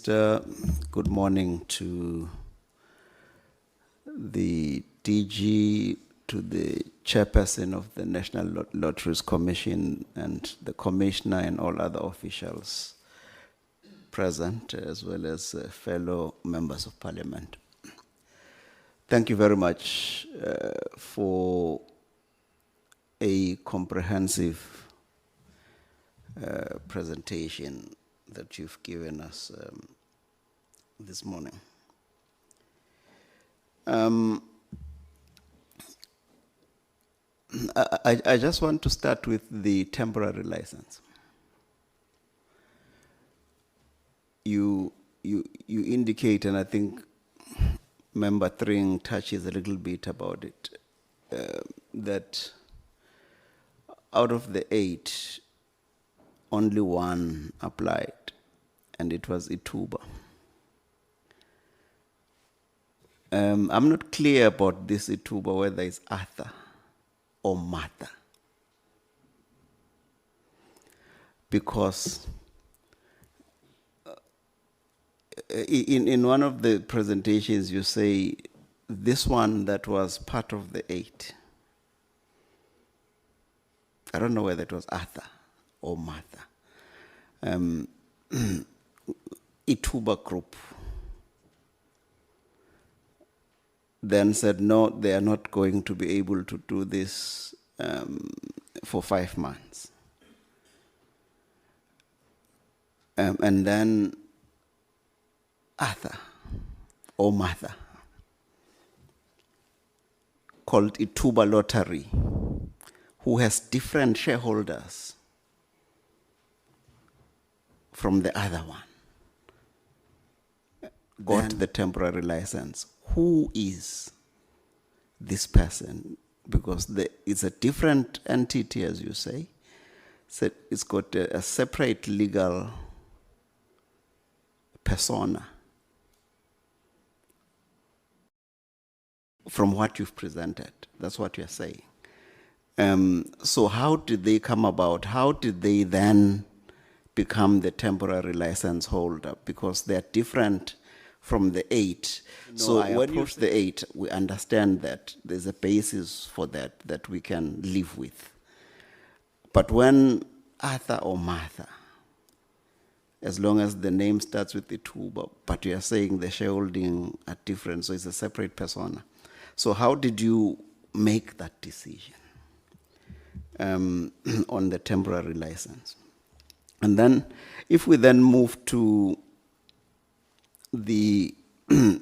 Good morning to the DG, to the chairperson of the National Lotteries Commission, and the commissioner and all other officials present, as well as fellow members of parliament. Thank you very much for a comprehensive presentation that you've given us this morning. I just want to start with the temporary license. You indicate, and I think Member Thring touches a little bit about it, that out of the 8, only 1 applied, and it was Ituba. I'm not clear about this Ituba, whether it's Arthur or Martha, because in one of the presentations you say this one that was part of the 8. I don't know whether it was Arthur or Martha. Ituba group then said no, they are not going to be able to do this for 5 months. And then Arthur or Martha, called Ituba Lottery, who has different shareholders from the other one, got the temporary license. Who is this person? Because it's a different entity, as you say. So it's got a separate legal persona from what you've presented. That's what you're saying. So how did they come about? How did they then become the temporary license holder? Because they're different from the 8. No, so when you the 8, we understand that there's a basis for that we can live with. But when Arthur or Martha, as long as the name starts with the 2, but you are saying the shareholding are different, so it's a separate persona. So how did you make that decision on the temporary license? And then if we then move to the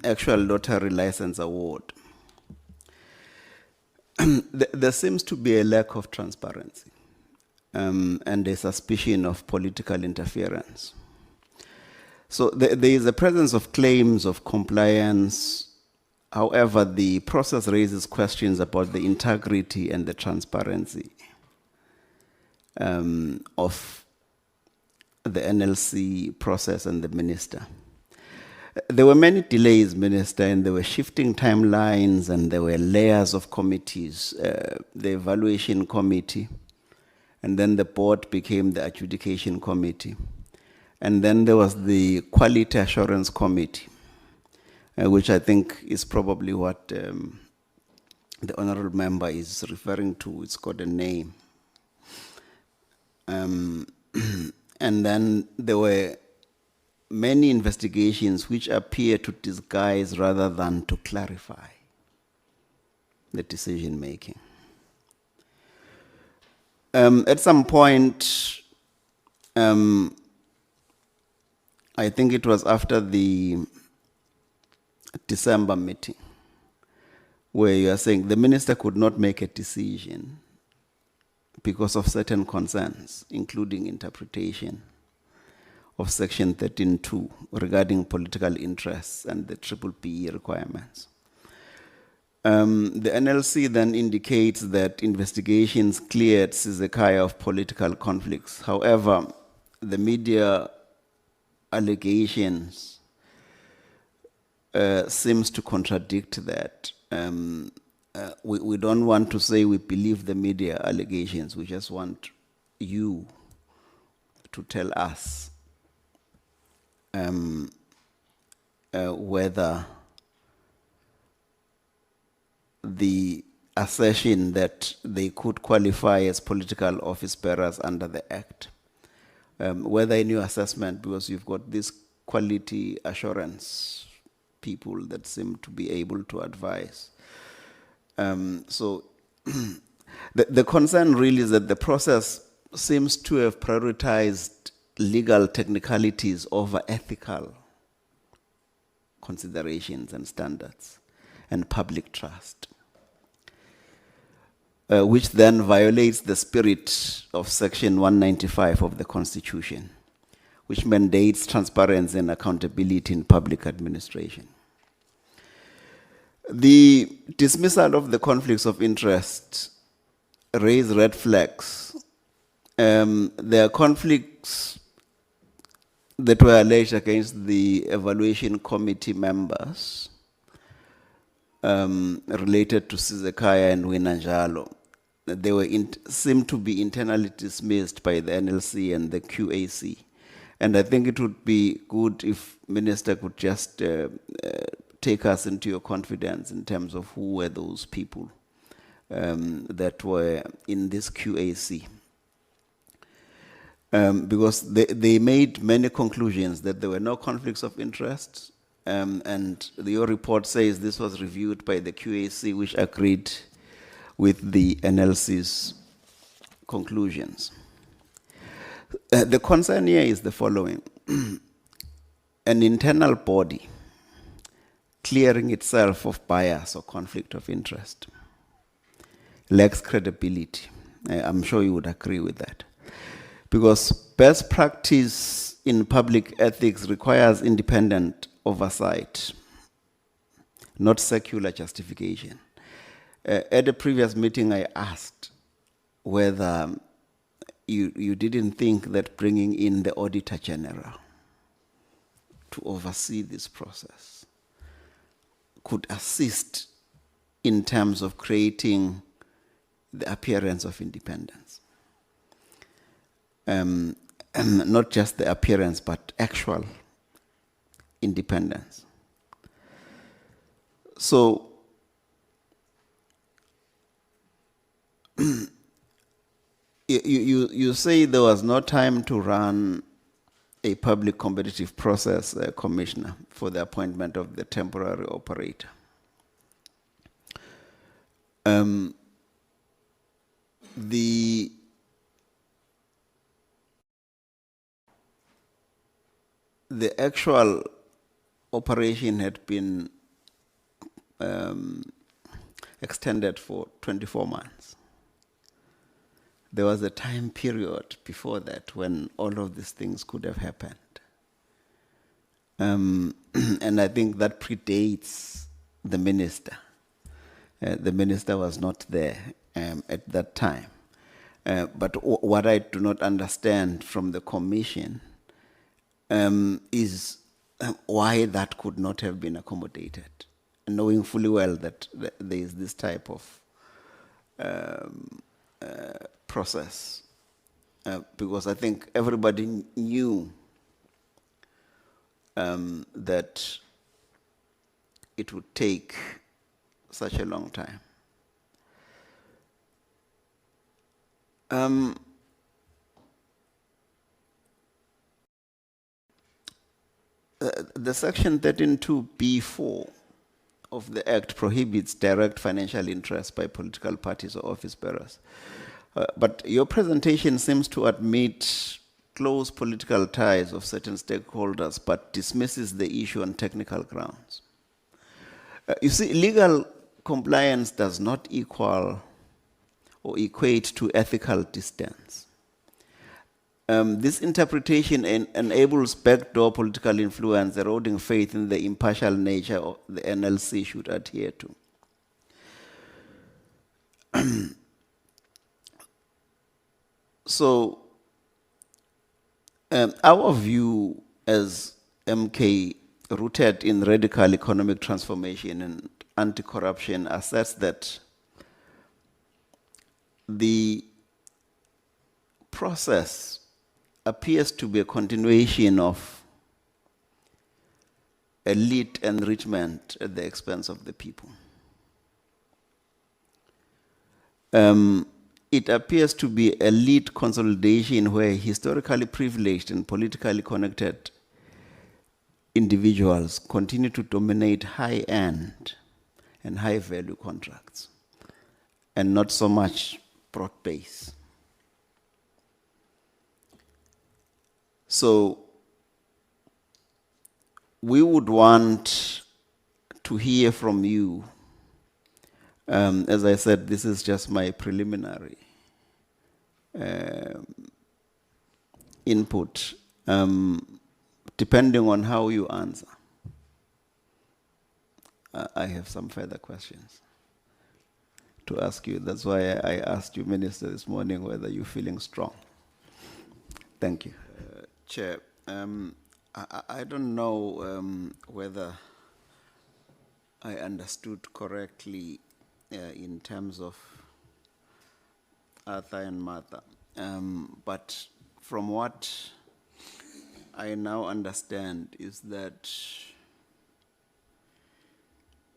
actual lottery license award, there seems to be a lack of transparency and a suspicion of political interference. So there is a presence of claims of compliance. However, the process raises questions about the integrity and the transparency of the NLC process and the minister. There were many delays, Minister, and there were shifting timelines, and there were layers of committees, the evaluation committee, and then the board became the adjudication committee. And then there was the quality assurance committee, which I think is probably what the honorable member is referring to. It's got a name. And then there were many investigations which appear to disguise rather than to clarify the decision making. At some point, I think it was after the December meeting, where you are saying the minister could not make a decision because of certain concerns, including interpretation of Section 13.2 regarding political interests and the PPP requirements. The NLC then indicates that investigations cleared Sizekaya of political conflicts. However, the media allegations seems to contradict that. We don't want to say we believe the media allegations. We just want you to tell us whether the assertion that they could qualify as political office bearers under the Act, whether in your assessment, because you've got this quality assurance people that seem to be able to advise. So the concern really is that the process seems to have prioritized legal technicalities over ethical considerations and standards and public trust, which then violates the spirit of Section 195 of the Constitution, which mandates transparency and accountability in public administration. The dismissal of the conflicts of interest raise red flags. There are conflicts that were alleged against the evaluation committee members related to Sizekaya and Winanjalo. They were seemed to be internally dismissed by the NLC and the QAC. And I think it would be good if Minister could just take us into your confidence in terms of who were those people that were in this QAC. Because they made many conclusions that there were no conflicts of interest, and your report says this was reviewed by the QAC, which agreed with the NLC's conclusions. The concern here is the following. An internal body clearing itself of bias or conflict of interest lacks credibility. I'm sure you would agree with that. Because best practice in public ethics requires independent oversight, not secular justification. At a previous meeting, I asked whether you didn't think that bringing in the Auditor General to oversee this process could assist in terms of creating the appearance of independence. Not just the appearance, but actual independence. So, you say there was no time to run a public competitive process, Commissioner, for the appointment of the temporary operator. The actual operation had been extended for 24 months. There was a time period before that when all of these things could have happened. And I think that predates the minister. The minister was not there at that time. But what I do not understand from the commission is why that could not have been accommodated, knowing fully well that there is this type of process. Because I think everybody knew that it would take such a long time. The section 13(2)(b)(4) of the Act prohibits direct financial interest by political parties or office bearers. But your presentation seems to admit close political ties of certain stakeholders, but dismisses the issue on technical grounds. You see, legal compliance does not equal or equate to ethical distance. This interpretation enables backdoor political influence, eroding faith in the impartial nature of the NLC should adhere to. So, our view as MK, rooted in radical economic transformation and anti-corruption, asserts that the process appears to be a continuation of elite enrichment at the expense of the people. It appears to be elite consolidation where historically privileged and politically connected individuals continue to dominate high-end and high-value contracts, and not so much broad base. So we would want to hear from you. As I said, this is just my preliminary input. Depending on how you answer, I have some further questions to ask you. That's why I asked you, Minister, this morning whether you're feeling strong. Thank you. Chair, I don't know whether I understood correctly in terms of Arthur and Martha, but from what I now understand is that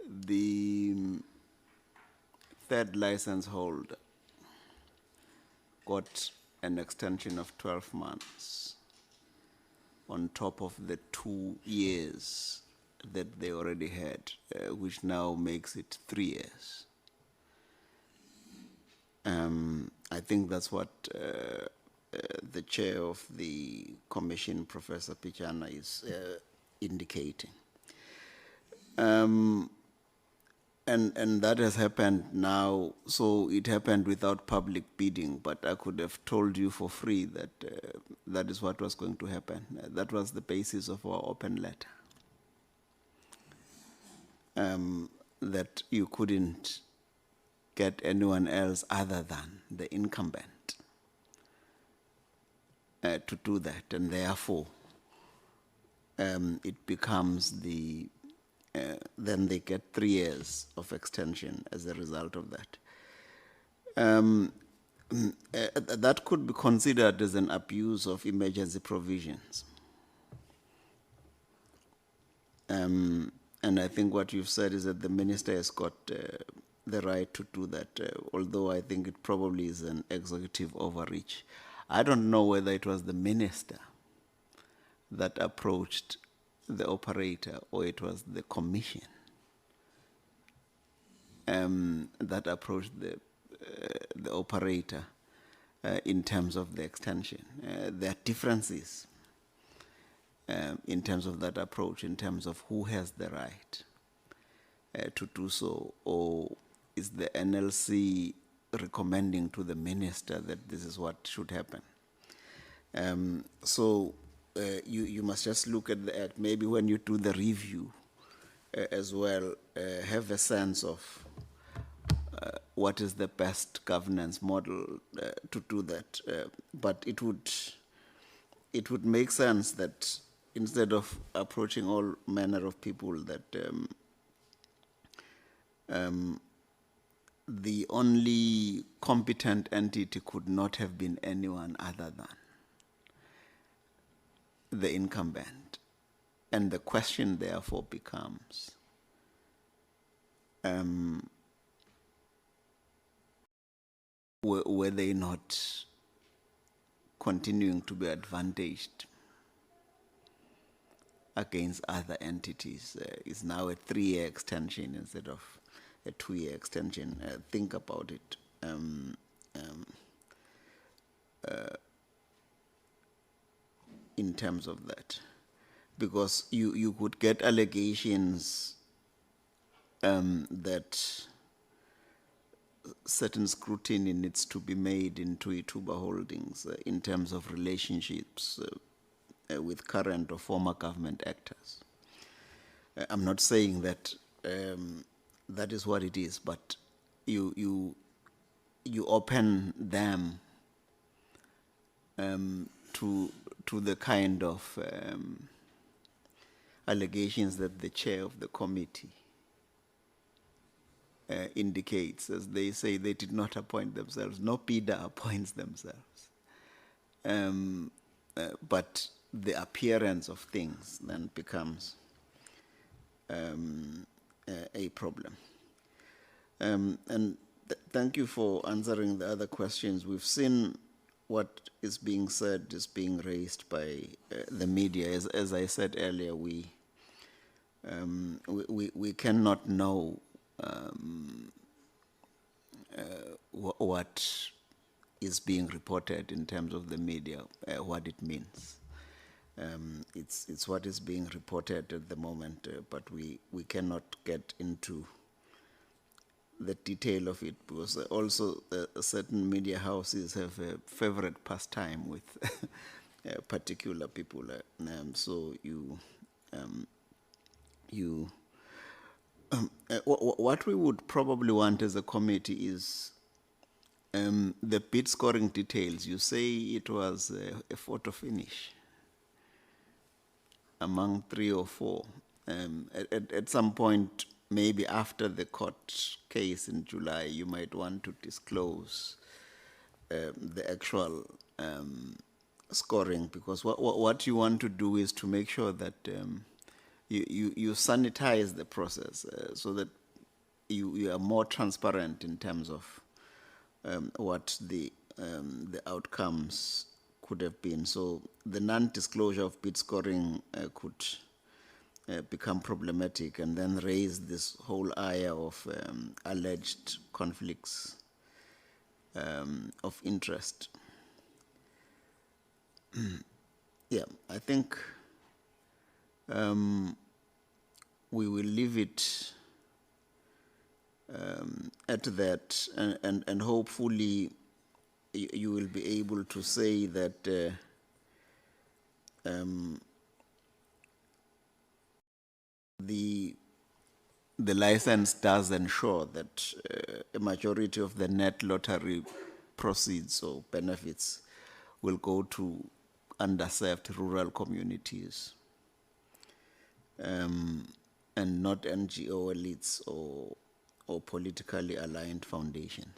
the third license holder got an extension of 12 months on top of the 2 years that they already had, which now makes it 3 years. I think that's what the chair of the commission, Professor Pichana, is indicating. And that has happened now, so it happened without public bidding, but I could have told you for free that that is what was going to happen. That was the basis of our open letter. That you couldn't get anyone else other than the incumbent to do that, and therefore it becomes the then they get 3 years of extension as a result of that. That could be considered as an abuse of emergency provisions. And I think what you've said is that the minister has got the right to do that, although I think it probably is an executive overreach. I don't know whether it was the minister that approached the operator or it was the commission that approached the operator in terms of the extension. There are differences in terms of that approach, in terms of who has the right to do so, or is the NLC recommending to the minister that this is what should happen. You must just look at the act. Maybe when you do the review as well, have a sense of what is the best governance model to do that. But it would make sense that instead of approaching all manner of people, that the only competent entity could not have been anyone other than the incumbent. And the question therefore becomes, were they not continuing to be advantaged against other entities? It's now a 3-year extension instead of a 2-year extension. Think about it. In terms of that, because you could get allegations that certain scrutiny needs to be made into Ituba Holdings in terms of relationships with current or former government actors. I'm not saying that that is what it is, but you open them to the kind of allegations that the chair of the committee indicates. As they say, they did not appoint themselves. No PIDA appoints themselves. But the appearance of things then becomes a problem. And thank you for answering the other questions. We've seen what is being said is being raised by the media. As I said earlier, we cannot know what is being reported in terms of the media, what it means. It's what is being reported at the moment, but we cannot get into the detail of it, because also certain media houses have a favorite pastime with particular people. So what we would probably want as a committee is the bid scoring details. You say it was a photo finish among 3 or 4. At some point, maybe after the court case in July, you might want to disclose the actual scoring, because what you want to do is to make sure that you sanitize the process so that you are more transparent in terms of what the outcomes could have been. So the non-disclosure of bid scoring could become problematic, and then raise this whole area of alleged conflicts of interest. Yeah, I think we will leave it at that, and hopefully you will be able to say that the license does ensure that a majority of the net lottery proceeds or benefits will go to underserved rural communities, and not NGO elites or politically aligned foundations.